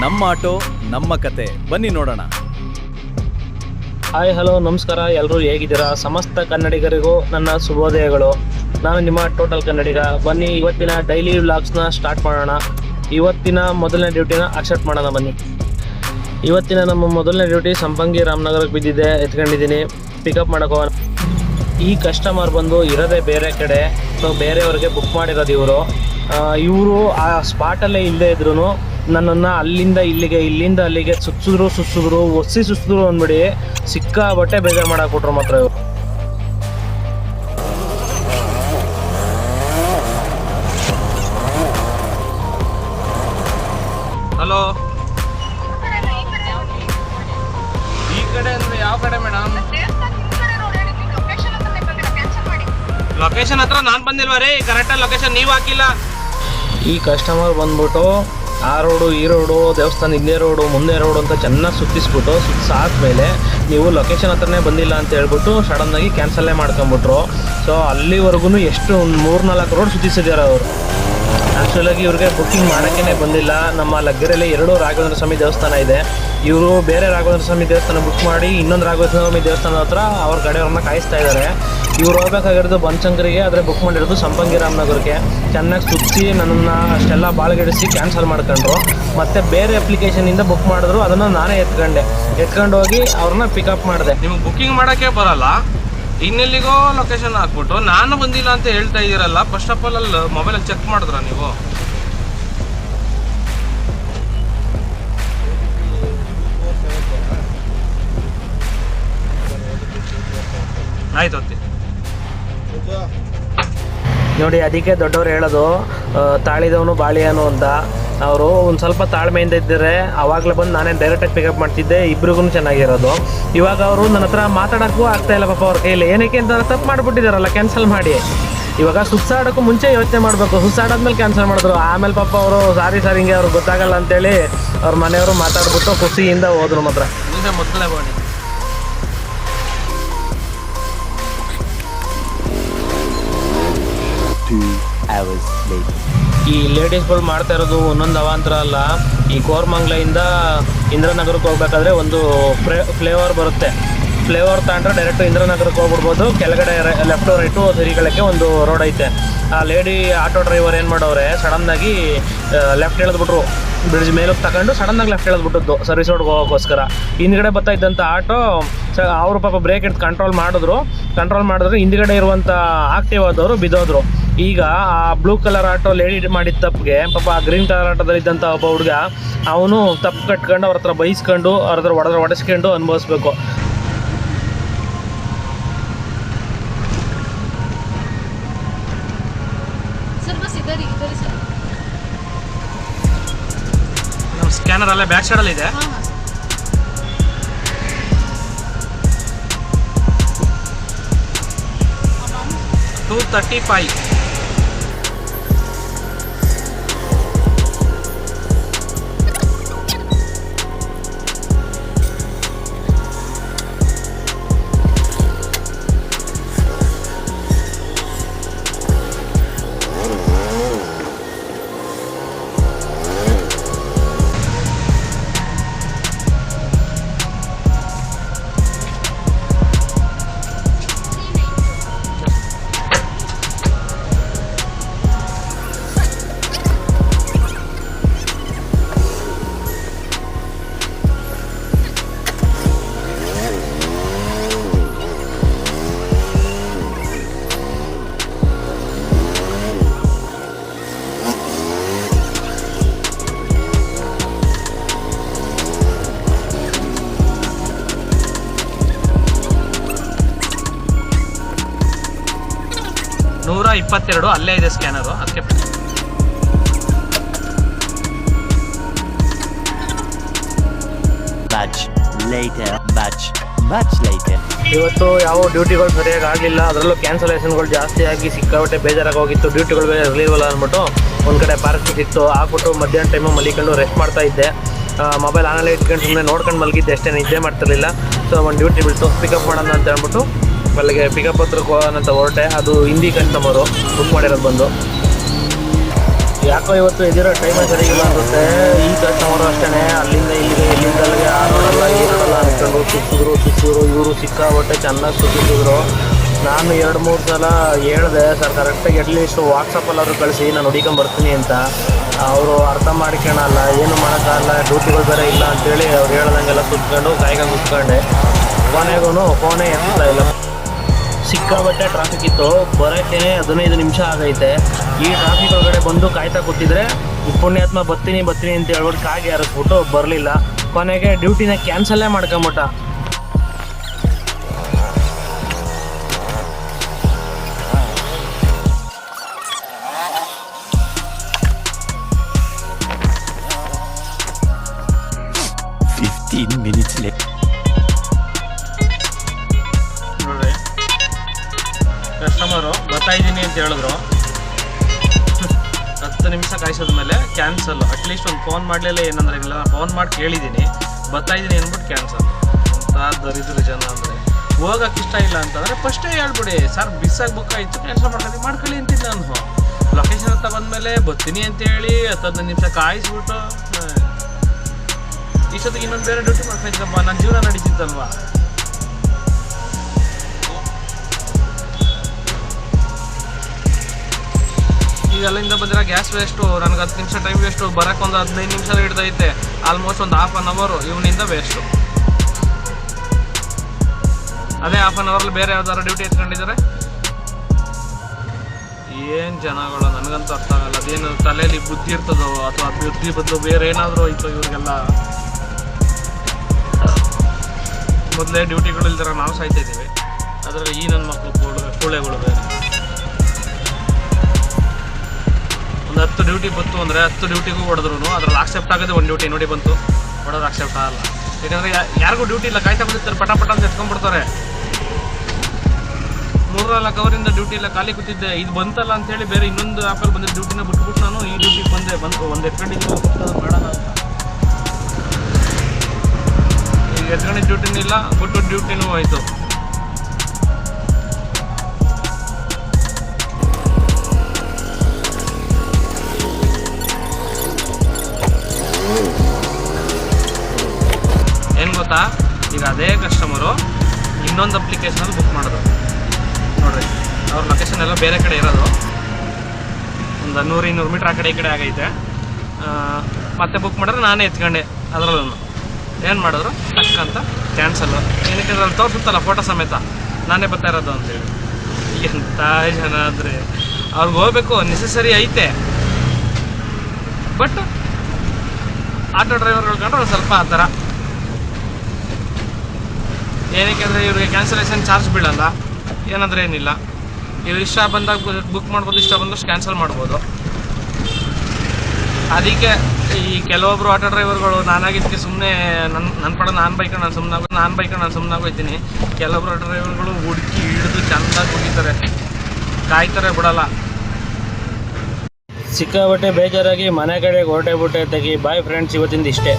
ನಮ್ಮ ಆಟೋ ನಮ್ಮ ಕತೆ, ಬನ್ನಿ ನೋಡೋಣ. ಹಾಯ್ ಹಲೋ ನಮಸ್ಕಾರ, ಎಲ್ಲರೂ ಹೇಗಿದ್ದೀರಾ? ಸಮಸ್ತ ಕನ್ನಡಿಗರಿಗೂ ನನ್ನ ಶುಭೋದಯಗಳು. ನಾನು ನಿಮ್ಮ ಟೋಟಲ್ ಕನ್ನಡಿಗ. ಬನ್ನಿ ಇವತ್ತಿನ ಡೈಲಿ ವ್ಲಾಗ್ಸ್ನ ಸ್ಟಾರ್ಟ್ ಮಾಡೋಣ. ಇವತ್ತಿನ ಮೊದಲನೇ ಡ್ಯೂಟಿನ ಅಕ್ಸೆಪ್ಟ್ ಮಾಡೋಣ ಬನ್ನಿ. ಇವತ್ತಿನ ನಮ್ಮ ಮೊದಲನೇ ಡ್ಯೂಟಿ ಸಂಪಂಗಿ ರಾಮನಗರಕ್ಕೆ ಬಿದ್ದಿದೆ, ಎತ್ಕೊಂಡಿದ್ದೀನಿ. ಪಿಕಪ್ ಮಾಡೋಕೆ ಹೋಗೋಣ. ಈ ಕಸ್ಟಮರ್ ಬಂದು ಇರೋದೇ ಬೇರೆ ಕಡೆ, ಸೊ ಬೇರೆಯವ್ರಿಗೆ ಬುಕ್ ಮಾಡಿರೋದು ಇವರು ಆ ಸ್ಪಾಟಲ್ಲೇ ಇಲ್ಲದೆ ಇದ್ರು ನನ್ನನ್ನು ಅಲ್ಲಿಂದ ಅಲ್ಲಿಗೆ ಸುತ್ತಿದ್ರು ಒಸಿ ಅಂದ್ಬಿಡಿ ಸಿಕ್ಕಾಬಟ್ಟೆ ಬೇಜಾರು ಮಾಡಾಕ್ಬಿಟ್ರು ಮಾತ್ರ ಇವರು. ಹಲೋ, ಈ ಕಡೆ ಅಂದ್ರೆ ಯಾವ ಕಡೆ ಮೇಡಮ್? ಲೊಕೇಶನ್ ಹತ್ರ ನಾನು ಬಂದಿಲ್ವಾ ರೀ? ಕರೆಕ್ಟಾಗಿ ಲೊಕೇಶನ್ ನೀವು ಹಾಕಿಲ್ಲ. ಈ ಕಸ್ಟಮರ್ ಬಂದ್ಬಿಟ್ಟು ಆ ರೋಡು ಈ ರೋಡು ದೇವಸ್ಥಾನ ಹಿಂದೆ ರೋಡು ಮುಂದೆ ರೋಡು ಅಂತ ಚೆನ್ನಾಗಿ ಸುತ್ತಿಸ್ಬಿಟ್ಟು ಸಾದ್ಮೇಲೆ ನೀವು ಲೊಕೇಶನ್ ಹತ್ರನೇ ಬಂದಿಲ್ಲ ಅಂತ ಹೇಳ್ಬಿಟ್ಟು ಸಡನ್ನಾಗಿ ಕ್ಯಾನ್ಸಲ್ಲೇ ಮಾಡ್ಕೊಂಬಿಟ್ರು. ಸೊ ಅಲ್ಲಿವರೆಗೂ ಎಷ್ಟು ಒಂದು 3-4 ರೋಡ್ ಸುತ್ತಿಸಿದ್ದಾರೆ ಅವರು. ಆ್ಯಕ್ಚುಲಾಗಿ ಇವ್ರಿಗೆ ಬುಕ್ಕಿಂಗ್ ಮಾಡೋಕ್ಕೇ ಬಂದಿಲ್ಲ. ನಮ್ಮ ಲಗ್ಗೆರೆಯಲ್ಲಿ 2 ರಾಘವೇಂದ್ರ ಸ್ವಾಮಿ ದೇವಸ್ಥಾನ ಇದೆ. ಇವರು ಬೇರೆ ರಾಘವೇಂದ್ರ ಸ್ವಾಮಿ ದೇವಸ್ಥಾನ ಬುಕ್ ಮಾಡಿ ಇನ್ನೊಂದು ರಾಘವೇಂದ್ರ ಸ್ವಾಮಿ ದೇವಸ್ಥಾನದ ಹತ್ರ ಅವ್ರ ಕಡೆಯವ್ರನ್ನ ಕಾಯಿಸ್ತಾ ಇದ್ದಾರೆ. ಇವ್ರು ಹೋಗ್ಬೇಕಾಗಿರೋದು ಬನಶಂಕರಿಗೆ, ಆದರೆ ಬುಕ್ ಮಾಡಿರೋದು ಸಂಪಂಗಿ ರಾಮನಗರಕ್ಕೆ. ಚೆನ್ನಾಗಿ ಸುತ್ತಿ ನನ್ನನ್ನು ಅಷ್ಟೆಲ್ಲ ಬಾಳ್ಗೆಡಿಸಿ ಕ್ಯಾನ್ಸಲ್ ಮಾಡ್ಕೊಂಡ್ರು. ಮತ್ತು ಬೇರೆ ಅಪ್ಲಿಕೇಶನಿಂದ ಬುಕ್ ಮಾಡಿದ್ರು, ಅದನ್ನು ನಾನೇ ಎತ್ಕೊಂಡು ಹೋಗಿ ಅವ್ರನ್ನ ಪಿಕಪ್ ಮಾಡಿದೆ. ನಿಮಗೆ ಬುಕ್ಕಿಂಗ್ ಮಾಡೋಕ್ಕೆ ಬರಲ್ಲ, ಇನ್ನೆಲ್ಲಿಗೋ ಲೊಕೇಶನ್ ಹಾಕ್ಬಿಟ್ಟು ನಾನು ಬಂದಿಲ್ಲ ಅಂತ ಹೇಳ್ತಾ ಇದ್ದೀರಲ್ಲ. ಫಸ್ಟ್ ಆಫ್ ಆಲ್ ಅಲ್ಲಿ ಮೊಬೈಲಲ್ಲಿ ಚೆಕ್ ಮಾಡಿದ್ರ ನೀವು? ಆಯ್ತು ನೋಡಿ, ಅದಕ್ಕೆ ದೊಡ್ಡವ್ರು ಹೇಳೋದು ತಾಳಿದವನು ಬಾಳಿಯಾನು ಅಂತ. ಅವರು ಒಂದು ಸ್ವಲ್ಪ ತಾಳ್ಮೆಯಿಂದ ಇದ್ದರೆ ಆವಾಗಲೇ ಬಂದು ನಾನೇ ಡೈರೆಕ್ಟಾಗಿ ಪಿಕಪ್ ಮಾಡ್ತಿದ್ದೆ, ಇಬ್ರಿಗೂ ಚೆನ್ನಾಗಿರೋದು. ಇವಾಗ ಅವರು ನನ್ನ ಹತ್ರ ಮಾತಾಡೋಕ್ಕೂ ಆಗ್ತಾಯಿಲ್ಲ ಪಾಪ ಅವ್ರ ಕೈಯಲ್ಲಿ. ಏನಕ್ಕೆ ಅಂತ ತಪ್ಪು ಮಾಡಿಬಿಟ್ಟಿದ್ದಾರಲ್ಲ, ಕ್ಯಾನ್ಸಲ್ ಮಾಡಿ. ಇವಾಗ ಸುತ್ತಾಡೋಕ್ಕೂ ಮುಂಚೆ ಯೋಚನೆ ಮಾಡಬೇಕು, ಸುತ್ತಾಡಾದ್ಮೇಲೆ ಕ್ಯಾನ್ಸಲ್ ಮಾಡಿದ್ರು. ಆಮೇಲೆ ಪಾಪ ಅವರು ಸಾರಿ ಹಿಂಗೆ ಅವ್ರಿಗೆ ಗೊತ್ತಾಗಲ್ಲ ಅಂತೇಳಿ ಅವ್ರ ಮನೆಯವರು ಮಾತಾಡ್ಬಿಟ್ಟು ಖುಷಿಯಿಂದ ಹೋದ್ರು ಮಾತ್ರ. ಮೊದಲೇ ಬೋಣಿ ಈ ಲೇಡೀಸ್ಗಳು ಮಾಡ್ತಾ ಇರೋದು ಒಂದೊಂದು ಅವಾಂತರ ಅಲ್ಲ. ಈ ಕೋರಮಂಗ್ಲೆಯಿಂದ ಇಂದ್ರನಗರಕ್ಕೆ ಹೋಗ್ಬೇಕಾದ್ರೆ ಒಂದು ಫ್ಲೇವರ್ ಬರುತ್ತೆ. ಫ್ಲೇವರ್ ತಗೊಂಡ್ರೆ ಡೈರೆಕ್ಟು ಇಂದ್ರನಗರಕ್ಕೆ ಹೋಗ್ಬಿಡ್ಬೋದು. ಕೆಳಗಡೆ ಲೆಫ್ಟು ರೈಟು ತಿರುಗಳಕ್ಕೆ ಒಂದು ರೋಡ್ ಐತೆ. ಆ ಲೇಡಿ ಆಟೋ ಡ್ರೈವರ್ ಏನು ಮಾಡೋರೆ, ಸಡನ್ನಾಗಿ ಲೆಫ್ಟ್ ಎಳೆದ್ಬಿಟ್ರು. ಬ್ರಿಡ್ಜ್ ಮೇಲಕ್ಕೆ ತಗೊಂಡು ಸಡನ್ನಾಗಿ ಲೆಫ್ಟ್ ಎಳೆದ್ಬಿಟ್ಟದ್ದು ಸರ್ವಿಸ್ ರೋಡ್ಗೆ ಹೋಗೋಕ್ಕೋಸ್ಕರ. ಹಿಂದ್ಗಡೆ ಬರ್ತಾ ಇದ್ದಂಥ ಆಟೋ ಅವರು ಪಾಪ ಬ್ರೇಕ್ ಇಟ್ಟು ಕಂಟ್ರೋಲ್ ಮಾಡಿದ್ರು. ಹಿಂದ್ಗಡೆ ಇರುವಂಥ ಆಕ್ಟಿವ್ ಆದವರು ಬಿದ್ದೋದ್ರು. ಈಗ ಆ ಬ್ಲೂ ಕಲರ್ ಆಟೋ ಲೇಡಿ ಮಾಡಿದ ತಪ್ಪಿಗೆ ಪಾಪ ಆ ಗ್ರೀನ್ ಕಲರ್ ಆಟೋದಲ್ಲಿದ್ದಂಥ ಒಬ್ಬ ಹುಡುಗ ಅವನು ತಪ್ಪು ಕಟ್ಕೊಂಡು ಅವ್ರ ಹತ್ರ ಬೈಸ್ಕೊಂಡು ಅವ್ರ ಹತ್ರ ಹೊಡೆಸ್ಕೊಂಡು ಅನುಭವಿಸ್ಬೇಕು. ನಮ್ಮ ಸ್ಕ್ಯಾನರ್ ಅಲ್ಲೇ ಬ್ಯಾಕ್ ಸೈಡಲ್ಲಿ ಇದೆ. $235. $122 ಅಲ್ಲೇ ಇದೆ ಸ್ಕ್ಯಾನರು. ಅದಕ್ಕೆ ಇವತ್ತು ಯಾವ ಡ್ಯೂಟಿಗಳು ಸರಿಯಾಗಿ ಆಗಲಿಲ್ಲ, ಅದರಲ್ಲೂ ಕ್ಯಾನ್ಸಲೇಷನ್ಗಳು ಜಾಸ್ತಿ ಆಗಿ ಸಿಕ್ಕಾಬಟ್ಟೆ ಬೇಜಾರಾಗಿ ಹೋಗಿತ್ತು. ಡ್ಯೂಟಿಗಳು ಬೇರೆ ಇರಲಿಲ್ವಲ್ಲ ಅಂದ್ಬಿಟ್ಟು ಒಂದು ಕಡೆ ಪಾರ್ಕ್ ಸಿಕ್ಕಿತ್ತು, ಹಾಕ್ಬಿಟ್ಟು ಮಧ್ಯಾಹ್ನ ಟೈಮು ಮಲಿಕೊಂಡು ರೆಸ್ಟ್ ಮಾಡ್ತಾ ಇದ್ದೆ. ಮೊಬೈಲ್ ಆನಲ್ಲೇ ಇಟ್ಕೊಂಡು ಸುಮ್ಮನೆ ನೋಡ್ಕೊಂಡು ಮಲಗಿದ್ದೆ ಅಷ್ಟೇ, ನಿದ್ದೆ ಮಾಡ್ತಿರಲಿಲ್ಲ. ಸೊ ಒಂದು ಡ್ಯೂಟಿ ಬಿಟ್ಟು ಪಿಕಪ್ ಮಾಡೋಣ ಅಂತ ಹೇಳ್ಬಿಟ್ಟು ಅಲ್ಲಿಗೆ ಪಿಕಪ್ ಹತ್ರಕ್ಕೆ ಹೋಗೋಣ ಅಂತ ಹೊರಟೆ. ಅದು ಹಿಂದಿ ಕಸ್ಟಮರು ಬುಕ್ ಮಾಡಿರೋದು ಬಂದು. ಯಾಕೋ ಇವತ್ತು ಎದಿರೋ ಟೈಮೇ ಸರಿಗಿಲ್ಲ ಅನ್ಸುತ್ತೆ. ಈ ಕಸ್ಟಮರು ಅಷ್ಟೇ ಅಲ್ಲಿಂದ ಇಲ್ಲಿಗೆ ಇಲ್ಲಿಂದ ಅಲ್ಲಿಗೆ ಆ ರೋಡಲ್ಲ ಈ ರೋಡಲ್ಲ ಅಂದ್ಕೊಂಡು ಸುತ್ತಿದ್ರು. ಇವರು ಸಿಕ್ಕಾಬಟ್ಟೆ ಚೆನ್ನಾಗಿ ಸುತ್ತಿದ್ರು. ನಾನು 2-3 ಸಲ ಹೇಳಿದೆ, ಸರ್ ಕರೆಕ್ಟಾಗಿ ಅಟ್ಲೀಸ್ಟ್ ವಾಟ್ಸಪ್ಪಲ್ಲಾದ್ರೂ ಕಳಿಸಿ ನಾನು ಹುಡುಕೊಂಬರ್ತೀನಿ ಅಂತ. ಅವರು ಅರ್ಥ ಮಾಡ್ಕೊಳಲ್ಲ, ಏನು ಮಾಡೋಕ್ಕಾಗಲ್ಲ, ಡ್ಯೂಟಿಗಳು ಬೇರೆ ಇಲ್ಲ ಅಂತೇಳಿ ಅವ್ರು ಹೇಳ್ದಂಗೆಲ್ಲ ಸುತ್ಕೊಂಡು ಕಾಯ್ಕೊಂಡು ಕೂತ್ಕೊಂಡೆ. ಕೊನೆಗೂ ಫೋನೇ ಎತ್ತಾ ಇಲ್ಲ. ಸಿಕ್ಕಾಬಟ್ಟೆ ಟ್ರಾಫಿಕ್ ಇತ್ತು, ಬರೋಕ್ಕೆ 15 ನಿಮಿಷ ಆಗೈತೆ. ಈ ಟ್ರಾಫಿಕ್ ಒಳಗಡೆ ಬಂದು ಕಾಯ್ತಾ ಕೂತಿದ್ರೆ ಪುಣ್ಯಾತ್ಮ ಬರ್ತೀನಿ ಅಂತ ಹೇಳ್ಬಿಟ್ಟು ಕಾಗೆ ಹಾರಿಸ್ಬಿಟ್ಟು ಬರಲಿಲ್ಲ. ಕೊನೆಗೆ ಡ್ಯೂಟಿನ ಕ್ಯಾನ್ಸಲ್ಲೇ ಮಾಡ್ಕೊಂಬಿಟ್ಟ. ನೋಡ್ರಿ, ಕಸ್ಟಮರು ಬರ್ತಾ ಇದ್ದೀನಿ ಅಂತ ಹೇಳಿದ್ರು. 10 ನಿಮಿಷ ಕಾಯಿಸಿದ್ಮೇಲೆ ಕ್ಯಾನ್ಸಲ್. ಅಟ್ಲೀಸ್ಟ್ ಒಂದು ಫೋನ್ ಮಾಡಲಿಲ್ಲ, ಏನಂದ್ರೆ ಇಲ್ಲ ಫೋನ್ ಮಾಡಿ ಕೇಳಿದ್ದೀನಿ, ಬರ್ತಾ ಇದ್ದೀನಿ ಅಂದ್ಬಿಟ್ಟು ಕ್ಯಾನ್ಸಲ್. ಅಂತ ದರಿದ್ರ ಜನ ಅಂದರೆ. ಹೋಗಕ್ಕೆ ಇಷ್ಟ ಇಲ್ಲ ಅಂತಂದರೆ ಫಸ್ಟೇ ಹೇಳ್ಬಿಡಿ, ಸರ್ ಬಿಸ್ಸಾಗಿ ಬುಕ್ ಆಯಿತು, ಕ್ಯಾನ್ಸಲ್ ಮಾಡ್ಕೊಳ್ಳಿ ಅಂತಿದ್ದೆ ನಾನು. ಲೊಕೇಶನ್ ಹತ್ತ ಬಂದಮೇಲೆ ಬರ್ತೀನಿ ಅಂತೇಳಿ 10-15 ನಿಮಿಷ ಕಾಯಿಸ್ಬಿಟ್ಟು ಇಷ್ಟೊತ್ತಿಗೆ ಇನ್ನೊಂದು ಬೇರೆ ಡ್ಯೂಟಿ ಮಾಡ್ಕೊಂಡಿದ್ದಪ್ಪ, ನನ್ನ ಜೀವನ ನಡೀತಿತ್ತಲ್ವಾ. ಈಗ ಅಲ್ಲಿಂದ ಬಂದಿರೋ ಗ್ಯಾಸ್ ವೇಸ್ಟು, ನನಗೆ 10 ನಿಮಿಷ ಟೈಮ್ ವೇಸ್ಟು, ಬರೋಕ್ಕೆ ಒಂದು 15 ನಿಮಿಷ ಹಿಡ್ದೈತೆ. ಆಲ್ಮೋಸ್ಟ್ ಒಂದು ½ ಅನ್ ಅವರು ಇವನಿಂದ ವೇಸ್ಟು. ಅದೇ ½ ಅನ್ ಅವರಲ್ಲಿ ಬೇರೆ ಯಾವ್ದಾರು ಡ್ಯೂಟಿ ಎತ್ಕೊಂಡಿದ್ದಾರೆ. ಏನು ಜನಗಳು ನನಗಂತೂ ಅರ್ಥ ಆಗಲ್ಲ. ಅದೇನು ತಲೆಯಲ್ಲಿ ಬುದ್ಧಿ ಇರ್ತದೋ ಅಥವಾ ಬುದ್ಧಿ ಬದಲು ಬೇರೆ ಏನಾದರೂ ಆಯಿತು ಇವ್ರಿಗೆಲ್ಲ. ಮೊದಲೇ ಡ್ಯೂಟಿಗಳು ಇಲ್ದಿರ ನಾವು ಸಾಯ್ತಾ ಇದ್ದೀವಿ, ಅದರಲ್ಲಿ ಈ ನನ್ನ ಮಕ್ಕಳು ಕೂಳೆಗಳು ಬೇರೆ. ಒಂದು 10 ಡ್ಯೂಟಿ ಬಂತು ಅಂದರೆ 10 ಡ್ಯೂಟಿಗೂ ಹೊಡೆದ್ರು ಅದ್ರಲ್ಲಿ ಆಕ್ಸೆಪ್ಟ್ ಆಗೋದು 1 ಡ್ಯೂಟಿ ನೋಡಿ ಬಂತು, ಹೊಡೋದು ಆಕ್ಸೆಪ್ಟ್ ಆಗಲ್ಲ. ಯಾಕಂದರೆ ಯಾರಿಗೂ ಡ್ಯೂಟಿ ಇಲ್ಲ, ಕಾಯ್ತಾ ಬಂದಿರ್ತಾರೆ, ಪಟ ಅಂತ ಎತ್ಕೊಂಡ್ಬಿಡ್ತಾರೆ. 3-4 ಅವರಿಂದ ಡ್ಯೂಟಿ ಎಲ್ಲ ಖಾಲಿ ಕೂತಿದ್ದೆ. ಇದು ಬಂತಲ್ಲ ಅಂತೇಳಿ ಬೇರೆ ಇನ್ನೊಂದು ಆ್ಯಪಲ್ಲಿ ಬಂದಿದ್ದ ಡ್ಯೂಟಿನ ಬಿಟ್ಬಿಟ್ಟು ನಾನು ಈ ಡ್ಯೂಟಿಗೆ ಬಂತು. ಒಂದು ಎತ್ಕೊಂಡಿದ್ದು ಬೇಡ ಅಂತ. ಈಗ ಎತ್ಕೊಂಡಿದ್ದ ಡ್ಯೂಟಿನೂ ಇಲ್ಲ, ಬಿಟ್ಟು ಡ್ಯೂಟಿನೂ ಆಯಿತು. ಏನು ಗೊತ್ತಾ, ಈಗ ಅದೇ ಕಸ್ಟಮರು ಇನ್ನೊಂದು ಅಪ್ಲಿಕೇಶನಲ್ಲಿ ಬುಕ್ ಮಾಡಿದ್ರು ನೋಡ್ರಿ. ಅವ್ರ ಲೊಕೇಶನ್ ಎಲ್ಲ ಬೇರೆ ಕಡೆ ಇರೋದು, ಒಂದು 100-200 ಮೀಟ್ರ್ ಆ ಕಡೆ ಈ ಕಡೆ ಆಗೈತೆ. ಮತ್ತೆ ಬುಕ್ ಮಾಡಿದ್ರೆ ನಾನೇ ಎತ್ಕೊಂಡೆ. ಅದರಲ್ಲೂ ಏನು ಮಾಡಿದ್ರು ಟಕ್ಕಂತ ಕ್ಯಾನ್ಸಲ್ಲು. ಏನಕ್ಕೆ ಅದ್ರಲ್ಲಿ ತೋರಿಸುತ್ತಲ್ಲ ಫೋಟೋ ಸಮೇತ ನಾನೇ ಬರ್ತಾ ಇರೋದು ಅಂತೇಳಿ. ಎಂಥ ಜನ ಅಂದರೆ ಅವ್ರಿಗೆ ಹೋಗ್ಬೇಕು ನೆಸೆಸರಿ ಐತೆ, ಬಟ್ ಆಟೋ ಡ್ರೈವರ್ಗಳು ಕಂಡ್ರೆ ಒಂದು ಸ್ವಲ್ಪ ಆ ಥರ. ಏನಕ್ಕೆ ಅಂದರೆ ಇವ್ರಿಗೆ ಕ್ಯಾನ್ಸಲೇಷನ್ ಚಾರ್ಜ್ ಬೀಳಲ್ಲ, ಏನಂದರೆ ಏನಿಲ್ಲ. ಇವ್ರು ಇಷ್ಟ ಬಂದಾಗ ಬುಕ್ ಮಾಡ್ಬೋದು, ಇಷ್ಟ ಬಂದಷ್ಟು ಕ್ಯಾನ್ಸಲ್ ಮಾಡ್ಬೋದು. ಅದಕ್ಕೆ ಈ ಕೆಲವೊಬ್ಬರು ಆಟೋ ಡ್ರೈವರ್ಗಳು ನಾನಾಗಿದ್ದಕ್ಕೆ ಸುಮ್ಮನೆ ನನ್ನ ಪಡ ನಾನು ಬೈಕೊಂಡು ನಾನು ಸುಮ್ಮನೆ ಹೋಗ್ತೀನಿ. ಕೆಲವೊಬ್ರು ಆಟೋ ಡ್ರೈವರ್ಗಳು ಹುಡುಕಿ ಹಿಡಿದು ಚೆಂದಾಗಿ ಹೋಗಿದ್ದಾರೆ, ಕಾಯ್ತಾರೆ, ಬಿಡಲ್ಲ. ಸಿಕ್ಕಾಬಟ್ಟೆ ಬೇಜಾರಾಗಿ ಮನೆ ಕಡೆಗೆ ಹೊರಟೆ ಬಿಟ್ಟೆ ತೆಗಿ. ಬಾಯ್ ಫ್ರೆಂಡ್ಸ್, ಇವತ್ತಿಂದ ಇಷ್ಟೇ.